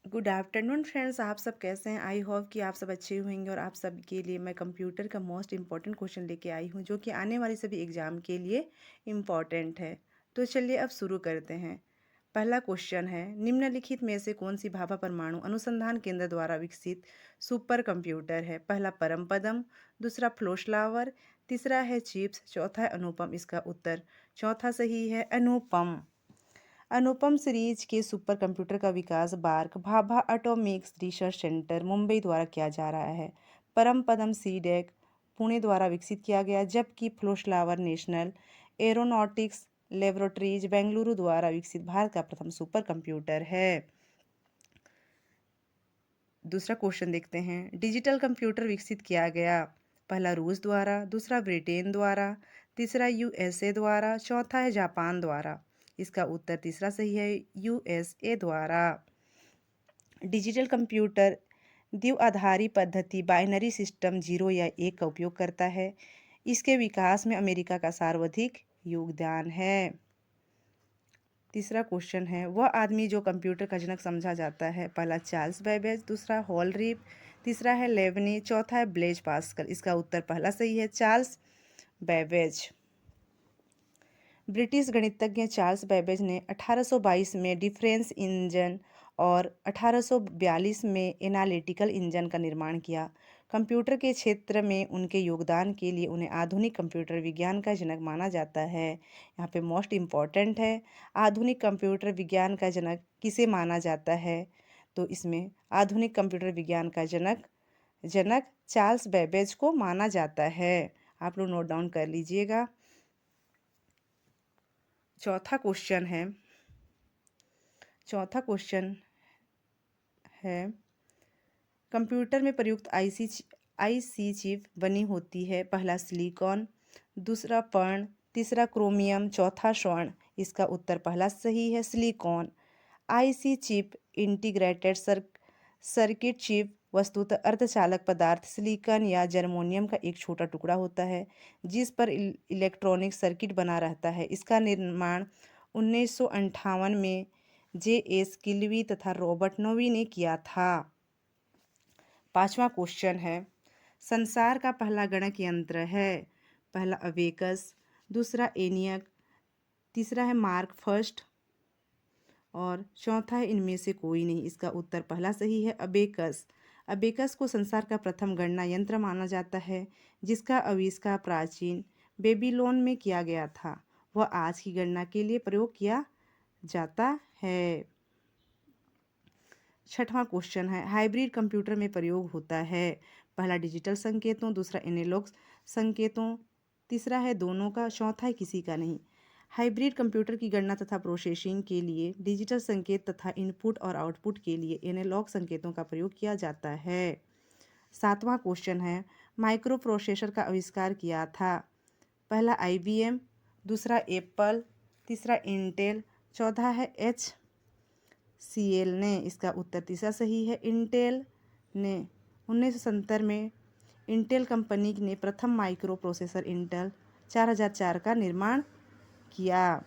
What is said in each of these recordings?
Good afternoon friends, आप सब कैसे हैं? आई होप कि आप सब अच्छे होंगे और आप सब के लिए मैं कंप्यूटर का मोस्ट इम्पॉर्टेंट क्वेश्चन लेके आई हूँ जो कि आने वाली सभी एग्ज़ाम के लिए इम्पॉर्टेंट है। तो चलिए अब शुरू करते हैं। पहला क्वेश्चन है, निम्नलिखित में से कौन सी भाभा परमाणु अनुसंधान केंद्र द्वारा विकसित सुपर कंप्यूटर है? पहला परमपदम, दूसरा फ्लोश्लावर, तीसरा है चिप्स, चौथा है अनुपम। इसका उत्तर चौथा सही है, अनुपम। अनुपम सीरीज के सुपर कंप्यूटर का विकास BARC Bhabha atomics research centre Mumbai द्वारा किया जा रहा है। परमपदम सीडेक पुणे द्वारा विकसित किया गया, जबकि फ्लोश्लावर नेशनल एरोनॉटिक्स लेबोरेटरीज बेंगलुरु द्वारा विकसित भारत का प्रथम सुपर कंप्यूटर है। दूसरा क्वेश्चन देखते हैं, डिजिटल कंप्यूटर विकसित किया गया? पहला रूस द्वारा, दूसरा ब्रिटेन द्वारा, तीसरा यूएसए द्वारा, चौथा है जापान द्वारा। इसका उत्तर तीसरा सही है, यूएसए द्वारा। डिजिटल कंप्यूटर द्विआधारी पद्धति बाइनरी सिस्टम 0 या 1 का उपयोग करता है। इसके विकास में अमेरिका का सर्वाधिक योगदान है। तीसरा क्वेश्चन है, वह आदमी जो कंप्यूटर का जनक समझा जाता है? पहला चार्ल्स बेबेज, दूसरा हॉलरीप, तीसरा है लेबनी, चौथा है ब्लेज पास्कल। इसका उत्तर पहला सही है, चार्ल्स बेबेज। ब्रिटिश गणितज्ञ चार्ल्स बेबेज ने 1822 में डिफरेंस इंजन और 1842 में एनालिटिकल इंजन का निर्माण किया। कंप्यूटर के क्षेत्र में उनके योगदान के लिए उन्हें आधुनिक कंप्यूटर विज्ञान का जनक माना जाता है। यहाँ पे मोस्ट इम्पॉर्टेंट है, आधुनिक कंप्यूटर विज्ञान का जनक किसे माना जाता है? तो इसमें आधुनिक कंप्यूटर विज्ञान का जनक जनक चार्ल्स बेबेज को माना जाता है। आप लोग नोट डाउन कर लीजिएगा। चौथा क्वेश्चन है, कंप्यूटर में प्रयुक्त आईसी चिप बनी होती है? पहला सिलिकॉन, दूसरा पर्ण, तीसरा क्रोमियम, चौथा स्वर्ण। इसका उत्तर पहला सही है, silicon. IC chip integrated circuit chip वस्तुतः अर्धचालक पदार्थ सिलिकॉन या जर्मेनियम का एक छोटा टुकड़ा होता है जिस पर इलेक्ट्रॉनिक सर्किट बना रहता है। इसका निर्माण 1958 में जे.एस. किल्वी तथा रॉबर्ट नोवी ने किया था। पांचवा क्वेश्चन है, संसार का पहला गणक यंत्र है? पहला अबेकस, दूसरा एनियक, तीसरा है मार्क फर्स्ट और चौथा है इनमें से कोई नहीं। इसका उत्तर पहला सही है, अबेकस। अबेकस को संसार का प्रथम गणना यंत्र माना जाता है जिसका आविष्कार प्राचीन बेबीलोन में किया गया था। वह आज की गणना के लिए प्रयोग किया जाता है। छठवां क्वेश्चन है, हाइब्रिड कंप्यूटर में प्रयोग होता है? पहला डिजिटल संकेतों, दूसरा एनालॉग संकेतों, तीसरा है दोनों का, चौथा है किसी का नहीं। हाइब्रिड कंप्यूटर की गणना तथा प्रोसेसिंग के लिए डिजिटल संकेत तथा इनपुट और आउटपुट के लिए एनालॉग संकेतों का प्रयोग किया जाता है। सातवां क्वेश्चन है, माइक्रो प्रोसेसर का आविष्कार किया था? पहला आईबीएम, दूसरा एप्पल, तीसरा इंटेल, चौथा है HCL ने। इसका उत्तर तीसरा सही है, इंटेल ने। 1970 में इंटेल कंपनी ने प्रथम माइक्रो प्रोसेसर इंटेल 4004 का निर्माण किया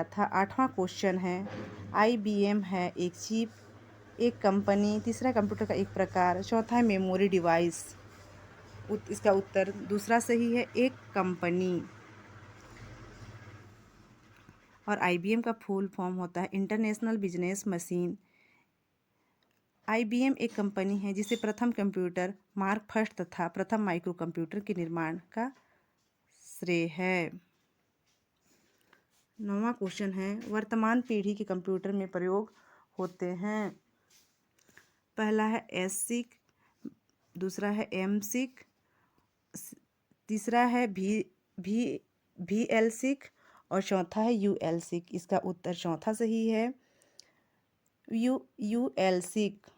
था। आठवां क्वेश्चन है, IBM है एक चिप, एक कंपनी, तीसरा कंप्यूटर का एक प्रकार, चौथा है मेमोरी डिवाइस। इसका उत्तर दूसरा सही है, एक कंपनी। और IBM का फुल फॉर्म होता है इंटरनेशनल बिजनेस मशीन। IBM एक कंपनी है जिसे प्रथम कंप्यूटर मार्क फर्स्ट तथा प्रथम माइक्रो कंप्यूटर के निर्माण का श्रेय है। नौवां क्वेश्चन है, वर्तमान पीढ़ी के कंप्यूटर में प्रयोग होते हैं? पहला है एसिक, दूसरा है एमसिक, तीसरा है VLSIC और चौथा है ULSIC। इसका उत्तर चौथा सही है, ULSIC।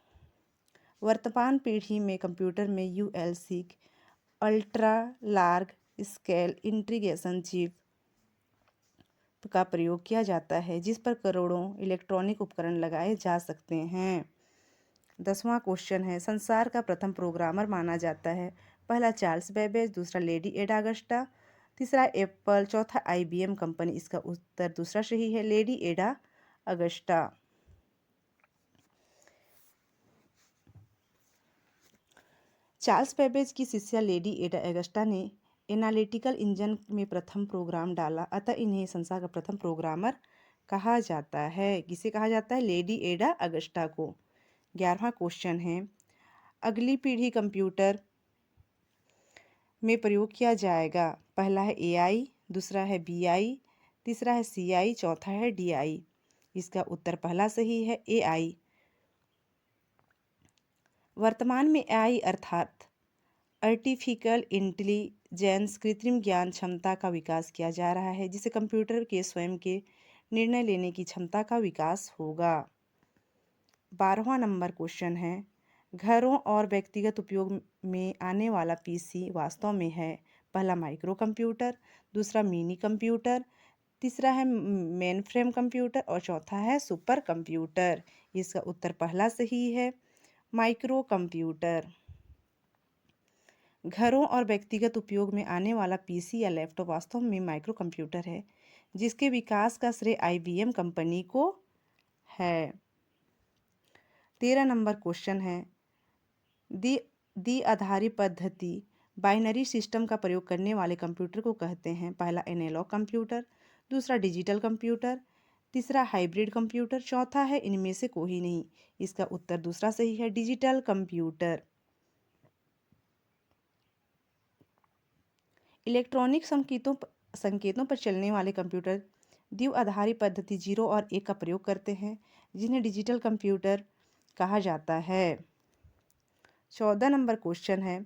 वर्तमान पीढ़ी में कंप्यूटर में ULSIC ultra large scale integration chip का प्रयोग किया जाता है जिस पर करोड़ों इलेक्ट्रॉनिक उपकरण लगाए जा सकते हैं। 10वां क्वेश्चन है, संसार का प्रथम प्रोग्रामर माना जाता है? पहला चार्ल्स बेबेज, दूसरा लेडी एडा अगस्टा, तीसरा एप्पल, चौथा IBM कंपनी। इसका उत्तर दूसरा सही है, लेडी एडा अगस्टा। चार्ल्स बेबेज की शिष्या लेडी एडा अगस्टा ने एनालिटिकल इंजन में प्रथम प्रोग्राम डाला, अतः इन्हें संसार का प्रथम प्रोग्रामर कहा जाता है। किसे कहा जाता है? लेडी एडा अगस्टा को। 11वां क्वेश्चन है, अगली पीढ़ी कंप्यूटर में प्रयोग किया जाएगा। पहला है AI, दूसरा है BI, तीसरा है CI, चौथा है DI। इसका उत्तर पहला सही है, AI। वर्तमान में AI अर्थात आर्टिफिशियल इंटेलिजेंस कृत्रिम ज्ञान क्षमता का विकास किया जा रहा है, जिससे कंप्यूटर के स्वयं के निर्णय लेने की क्षमता का विकास होगा। 12वां नंबर क्वेश्चन है, घरों और व्यक्तिगत उपयोग में आने वाला PC वास्तव में है। पहला माइक्रो कंप्यूटर, दूसरा मिनी कंप्यूटर, तीसरा है मेनफ्रेम कंप्यूटर और चौथा है सुपर कंप्यूटर। इसका उत्तर पहला सही है, माइक्रो कंप्यूटर। घरों और व्यक्तिगत उपयोग में आने वाला PC या लैपटॉप वास्तव में माइक्रो कंप्यूटर है, जिसके विकास का श्रेय IBM कंपनी को है। 13 नंबर क्वेश्चन है, द्वि-आधारी पद्धति बाइनरी सिस्टम का प्रयोग करने वाले कंप्यूटर को कहते हैं। पहला एनालॉग कंप्यूटर, दूसरा डिजिटल कंप्यूटर, तीसरा हाइब्रिड कंप्यूटर, चौथा है इनमें से कोई नहीं। इसका उत्तर दूसरा सही है, डिजिटल कंप्यूटर। इलेक्ट्रॉनिक संकेतों पर चलने वाले कंप्यूटर द्वि-आधारी पद्धति 0 और 1 का प्रयोग करते हैं, जिन्हें डिजिटल कंप्यूटर कहा जाता है। 14 नंबर क्वेश्चन है,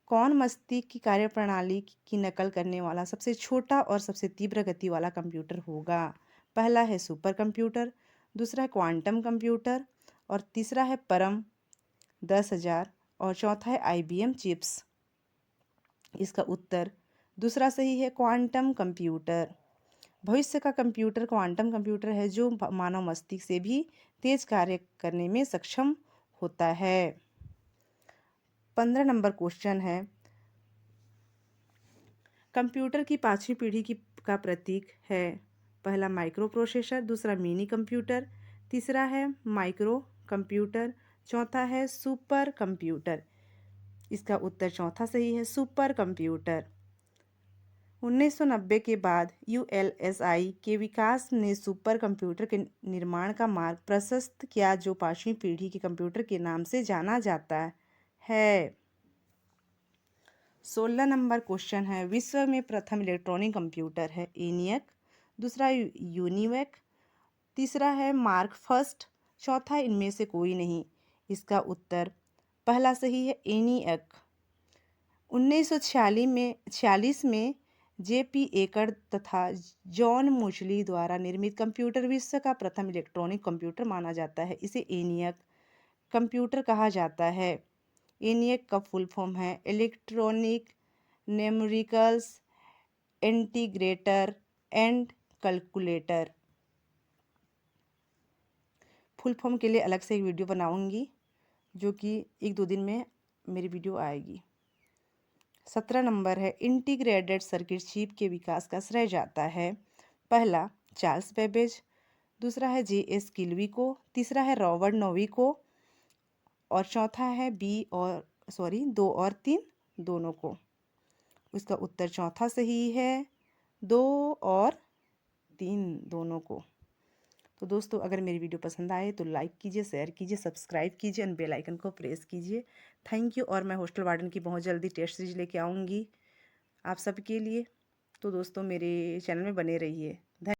कौन मस्तिष्क की कार्यप्रणाली की नकल करने वाला सबसे छोटा और सबसे तीव्र गति वाला कंप्यूटर होगा? पहला है सुपर कंप्यूटर, दूसरा है क्वांटम कंप्यूटर और तीसरा है परम 10,000 और चौथा है IBM चिप्स। इसका उत्तर दूसरा सही है, क्वांटम कंप्यूटर। भविष्य का कंप्यूटर क्वांटम कंप्यूटर है, जो मानव मस्तिष्क से भी तेज कार्य करने में सक्षम होता है। 15 नंबर क्वेश्चन है, कंप्यूटर की 5वीं पीढ़ी का प्रतीक है। पहला माइक्रो प्रोसेसर, दूसरा मिनी कंप्यूटर, तीसरा है माइक्रो कंप्यूटर, चौथा है सुपर कंप्यूटर। इसका उत्तर चौथा सही है, सुपर कंप्यूटर। 1990 के बाद ULSI के विकास ने सुपर कंप्यूटर के निर्माण का मार्ग प्रशस्त किया, जो 5वीं पीढ़ी के कंप्यूटर के नाम से जाना जाता है। 16 नंबर क्वेश्चन है, विश्व में प्रथम इलेक्ट्रॉनिक कंप्यूटर है ENIAC, दूसरा यूनिवैक, तीसरा है मार्क फर्स्ट, चौथा इनमें से कोई नहीं। इसका उत्तर पहला सही है, ENIAC। 1946 में JP एकड़ तथा जॉन मुचली द्वारा निर्मित कंप्यूटर विश्व का प्रथम इलेक्ट्रॉनिक कंप्यूटर माना जाता है। इसे ENIAC कंप्यूटर कहा जाता है। ENIAC का फुल फॉर्म है electronic numericals integrator and calculator. Full form के लिए अलग से एक वीडियो बनाऊंगी, जो कि 1-2 दिन में मेरी वीडियो आएगी। 17 नंबर है, इंटीग्रेटेड सर्किट चिप के विकास का श्रेय जाता है। पहला चार्ल्स बेबेज, दूसरा है JS किलवी को, तीसरा है रॉबर्ट नोवी को और चौथा है 2 और 3 दोनों को। इसका उत्तर चौथा सही है, 2 और 3 दोनों को। तो दोस्तों, अगर मेरी वीडियो पसंद आए तो लाइक कीजिए, शेयर कीजिए, सब्सक्राइब कीजिए और बेल आइकन को प्रेस कीजिए। Thank you. और मैं हॉस्टल वार्डन की बहुत जल्दी टेस्ट सीरीज लेके आऊँगी आप सबके लिए। तो दोस्तों, मेरे चैनल में बने रहिए।